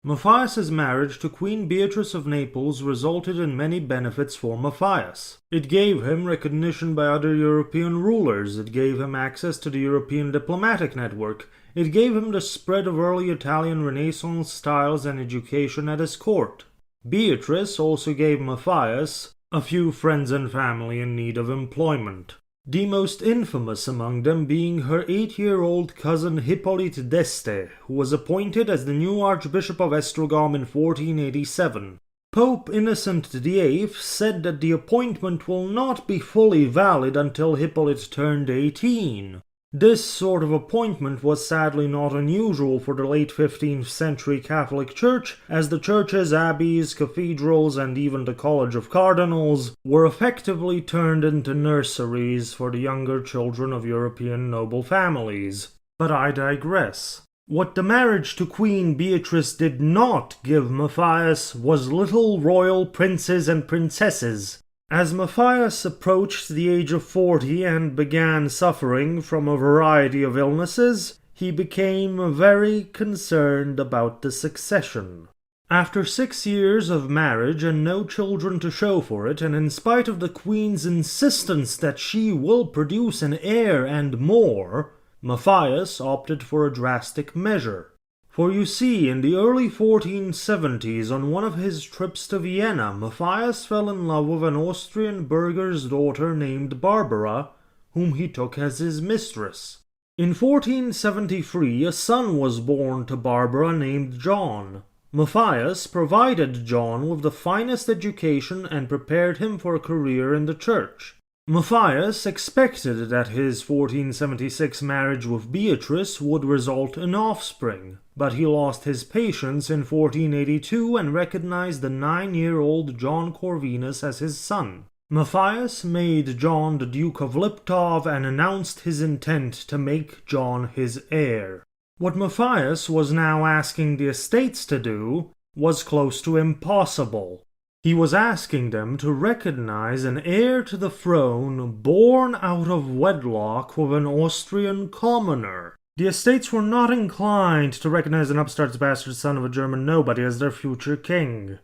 Matthias's marriage to Queen Beatrice of Naples resulted in many benefits for Matthias. It gave him recognition by other European rulers, it gave him access to the European diplomatic network, it gave him the spread of early Italian Renaissance styles and education at his court. Beatrice also gave Matthias a few friends and family in need of employment. The most infamous among them being her 8-year-old cousin Hippolyte d'Este, who was appointed as the new Archbishop of Esztergom in 1487. Pope Innocent VIII said that the appointment will not be fully valid until Hippolyte turned 18. This sort of appointment was sadly not unusual for the late 15th century Catholic Church, as the churches, abbeys, cathedrals, and even the College of Cardinals were effectively turned into nurseries for the younger children of European noble families. But I digress. What the marriage to Queen Beatrice did not give Matthias was little royal princes and princesses. As Matthias approached the age of 40 and began suffering from a variety of illnesses, he became very concerned about the succession. After 6 years of marriage and no children to show for it, and in spite of the Queen's insistence that she will produce an heir and more, Matthias opted for a drastic measure. For you see, in the early 1470s, on one of his trips to Vienna, Matthias fell in love with an Austrian burgher's daughter named Barbara, whom he took as his mistress. In 1473, a son was born to Barbara named John. Matthias provided John with the finest education and prepared him for a career in the church. Matthias expected that his 1476 marriage with Beatrice would result in offspring, but he lost his patience in 1482 and recognized the 9-year-old John Corvinus as his son. Matthias made John the Duke of Liptov and announced his intent to make John his heir. What Matthias was now asking the estates to do was close to impossible. He was asking them to recognize an heir to the throne born out of wedlock with an Austrian commoner. The estates were not inclined to recognize an upstart bastard son of a German nobody as their future king.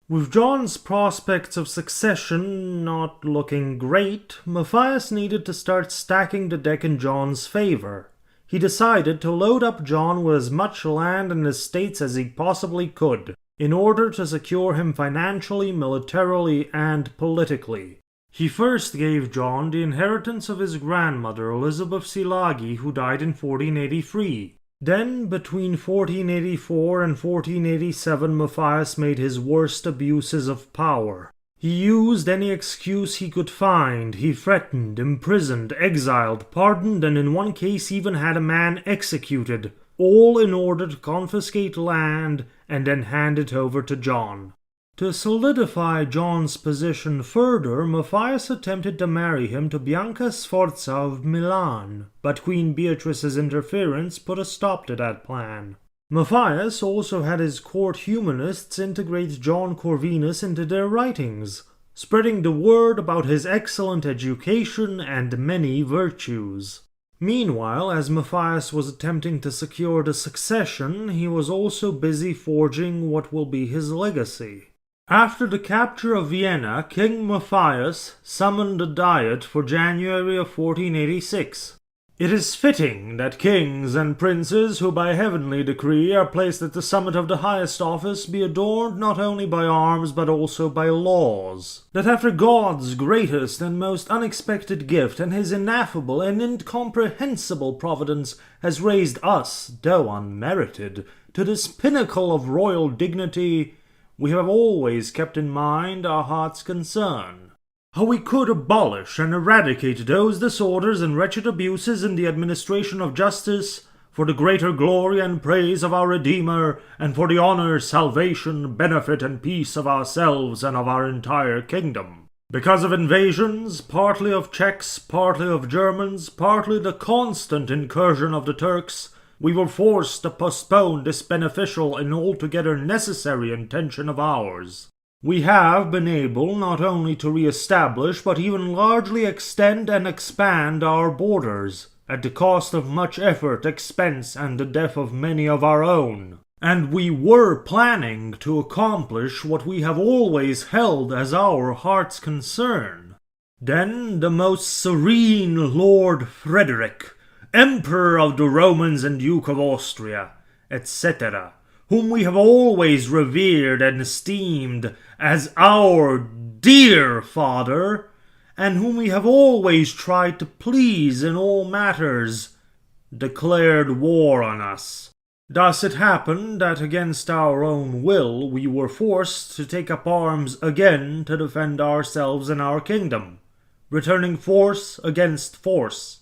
With John's prospects of succession not looking great, Matthias needed to start stacking the deck in John's favor. He decided to load up John with as much land and estates as he possibly could, in order to secure him financially, militarily, and politically. He first gave John the inheritance of his grandmother, Elizabeth Szilágyi, who died in 1483. Then, between 1484 and 1487, Matthias made his worst abuses of power. He used any excuse he could find. He threatened, imprisoned, exiled, pardoned, and in one case even had a man executed, all in order to confiscate land and then hand it over to John. To solidify John's position further, Matthias attempted to marry him to Bianca Sforza of Milan, but Queen Beatrice's interference put a stop to that plan. Matthias also had his court humanists integrate John Corvinus into their writings, spreading the word about his excellent education and many virtues. Meanwhile, as Matthias was attempting to secure the succession, he was also busy forging what will be his legacy. After the capture of Vienna, King Matthias summoned a diet for January of 1486. It is fitting that kings and princes who by heavenly decree are placed at the summit of the highest office be adorned not only by arms but also by laws. That after God's greatest and most unexpected gift and his ineffable and incomprehensible providence has raised us, though unmerited, to this pinnacle of royal dignity, we have always kept in mind our heart's concern. How we could abolish and eradicate those disorders and wretched abuses in the administration of justice, for the greater glory and praise of our Redeemer, and for the honor, salvation, benefit, and peace of ourselves and of our entire kingdom. Because of invasions, partly of Czechs, partly of Germans, partly the constant incursion of the Turks, we were forced to postpone this beneficial and altogether necessary intention of ours. We have been able not only to re-establish but even largely extend and expand our borders, at the cost of much effort, expense, and the death of many of our own. and we were planning to accomplish what we have always held as our heart's concern. Then the most serene Lord Frederick, Emperor of the Romans and Duke of Austria, etc., whom we have always revered and esteemed as our dear father, and whom we have always tried to please in all matters, declared war on us. Thus it happened that against our own will we were forced to take up arms again to defend ourselves and our kingdom, returning force against force.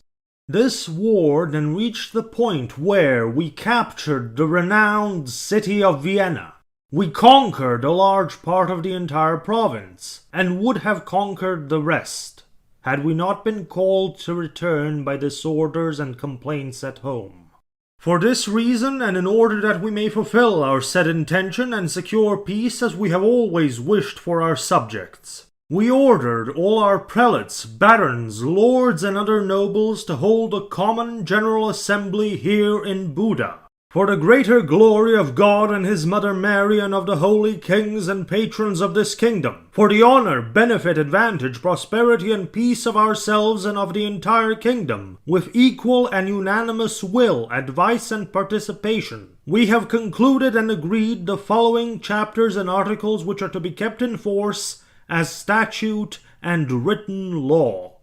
This war then reached the point where we captured the renowned city of Vienna. We conquered a large part of the entire province, and would have conquered the rest, had we not been called to return by disorders and complaints at home. For this reason, and in order that we may fulfill our said intention and secure peace as we have always wished for our subjects, we ordered all our prelates, barons, lords, and other nobles to hold a common general assembly here in Buda, for the greater glory of God and his Mother Mary and of the holy kings and patrons of this kingdom, for the honor, benefit, advantage, prosperity, and peace of ourselves and of the entire kingdom, with equal and unanimous will, advice, and participation. We have concluded and agreed the following chapters and articles which are to be kept in force as statute and written law.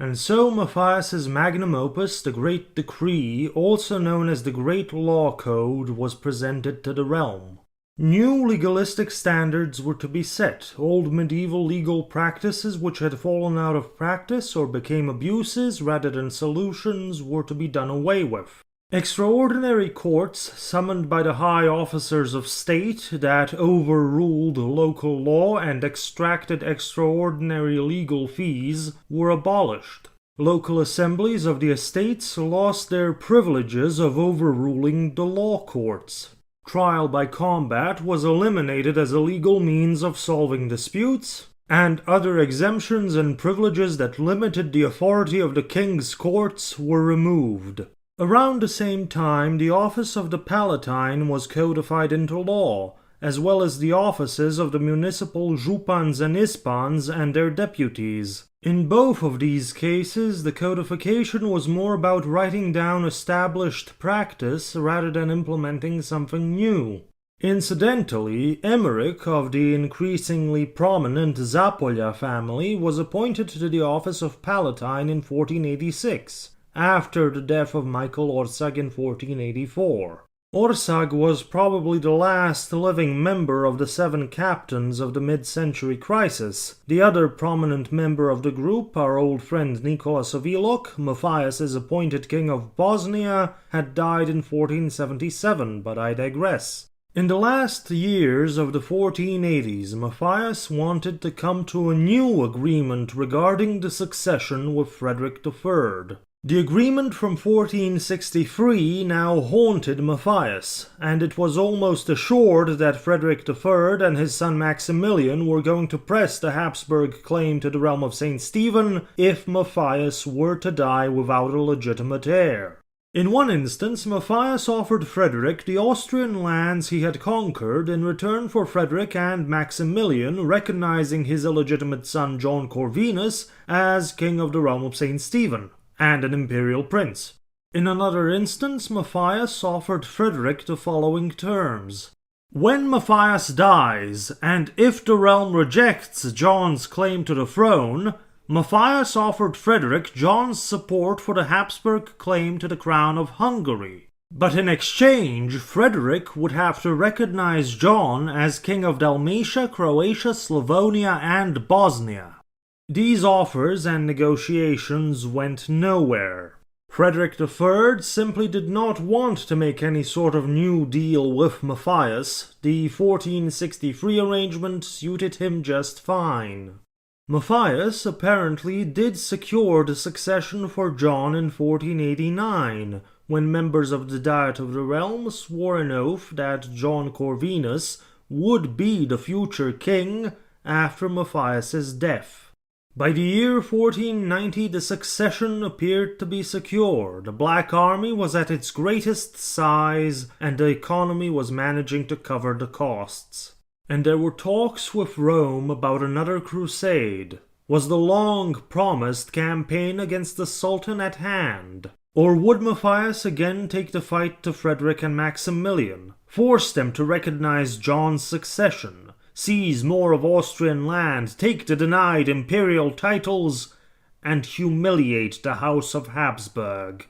And so Matthias's magnum opus, the Great Decree, also known as the Great Law Code, was presented to the realm. New legalistic standards were to be set. Old medieval legal practices which had fallen out of practice or became abuses rather than solutions were to be done away with. Extraordinary courts, summoned by the high officers of state that overruled local law and extracted extraordinary legal fees, were abolished. Local assemblies of the estates lost their privileges of overruling the law courts. Trial by combat was eliminated as a legal means of solving disputes, and other exemptions and privileges that limited the authority of the king's courts were removed. Around the same time, the office of the Palatine was codified into law, as well as the offices of the municipal Župans and Ispans and their deputies. In both of these cases, the codification was more about writing down established practice rather than implementing something new. Incidentally, Emmerich of the increasingly prominent Zapolya family was appointed to the office of Palatine in 1486. After the death of Michael Orsag in 1484. Orsag was probably the last living member of the 7 captains of the mid-century crisis. The other prominent member of the group, our old friend Nicholas of Ilok, Matthias's appointed king of Bosnia, had died in 1477, but I digress. In the last years of the 1480s, Matthias wanted to come to a new agreement regarding the succession with Frederick III. The agreement from 1463 now haunted Matthias, and it was almost assured that Frederick III and his son Maximilian were going to press the Habsburg claim to the realm of St. Stephen if Matthias were to die without a legitimate heir. In one instance, Matthias offered Frederick the Austrian lands he had conquered in return for Frederick and Maximilian recognizing his illegitimate son John Corvinus as king of the realm of St. Stephen and an imperial prince. In another instance, Matthias offered Frederick the following terms. When Matthias dies, and if the realm rejects John's claim to the throne, Matthias offered Frederick John's support for the Habsburg claim to the crown of Hungary. But in exchange, Frederick would have to recognize John as king of Dalmatia, Croatia, Slavonia, and Bosnia. These offers and negotiations went nowhere. Frederick III simply did not want to make any sort of new deal with Matthias. The 1463 arrangement suited him just fine. Matthias apparently did secure the succession for John in 1489, when members of the Diet of the Realm swore an oath that John Corvinus would be the future king after Matthias's death. By the year 1490 the succession appeared to be secure, the Black Army was at its greatest size, and the economy was managing to cover the costs. And there were talks with Rome about another crusade. Was the long-promised campaign against the Sultan at hand? Or would Matthias again take the fight to Frederick and Maximilian, force them to recognize John's succession, seize more of Austrian land, take the denied imperial titles, and humiliate the House of Habsburg?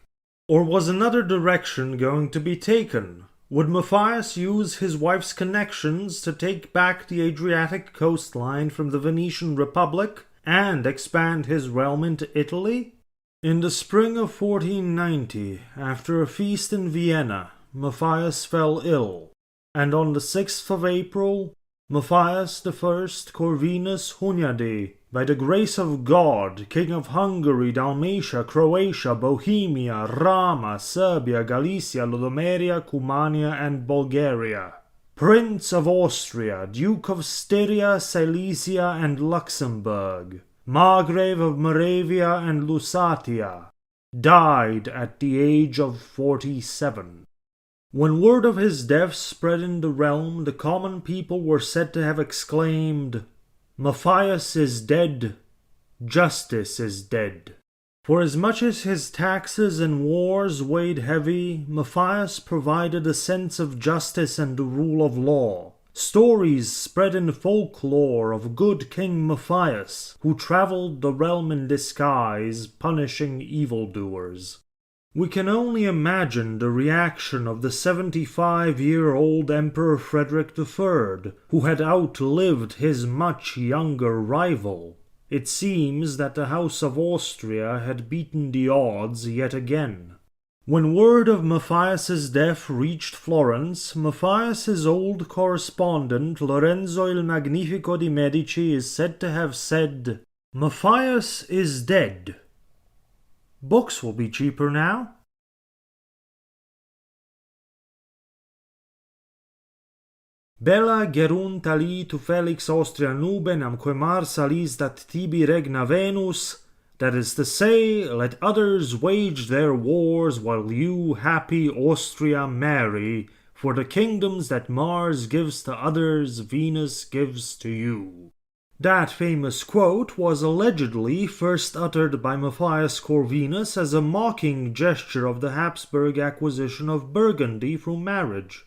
Or was another direction going to be taken? Would Matthias use his wife's connections to take back the Adriatic coastline from the Venetian Republic and expand his realm into Italy? In the spring of 1490, after a feast in Vienna, Matthias fell ill, and on the 6th of April, Matthias I Corvinus Hunyadi, by the grace of God, King of Hungary, Dalmatia, Croatia, Bohemia, Rama, Serbia, Galicia, Lodomeria, Cumania, and Bulgaria, Prince of Austria, Duke of Styria, Silesia, and Luxembourg, Margrave of Moravia and Lusatia, died at the age of 47. When word of his death spread in the realm, the common people were said to have exclaimed, "Matthias is dead, justice is dead." For as much as his taxes and wars weighed heavy, Matthias provided a sense of justice and the rule of law. Stories spread in folklore of good King Matthias, who traveled the realm in disguise, punishing evildoers. We can only imagine the reaction of the 75-year-old Emperor Frederick III, who had outlived his much younger rival. It seems that the House of Austria had beaten the odds yet again. When word of Matthias's death reached Florence, Matthias's old correspondent Lorenzo il Magnifico di Medici is said to have said, "Matthias is dead. Books will be cheaper now." Bella gerunt ali tu Felix Austria nube namque Mars salis dat tibi regna Venus, that is to say, let others wage their wars while you, happy Austria, marry, for the kingdoms that Mars gives to others, Venus gives to you. That famous quote was allegedly first uttered by Matthias Corvinus as a mocking gesture of the Habsburg acquisition of Burgundy through marriage,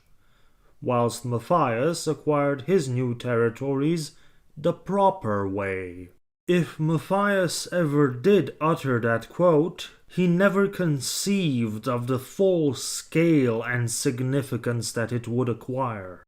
whilst Matthias acquired his new territories the proper way. If Matthias ever did utter that quote, he never conceived of the full scale and significance that it would acquire.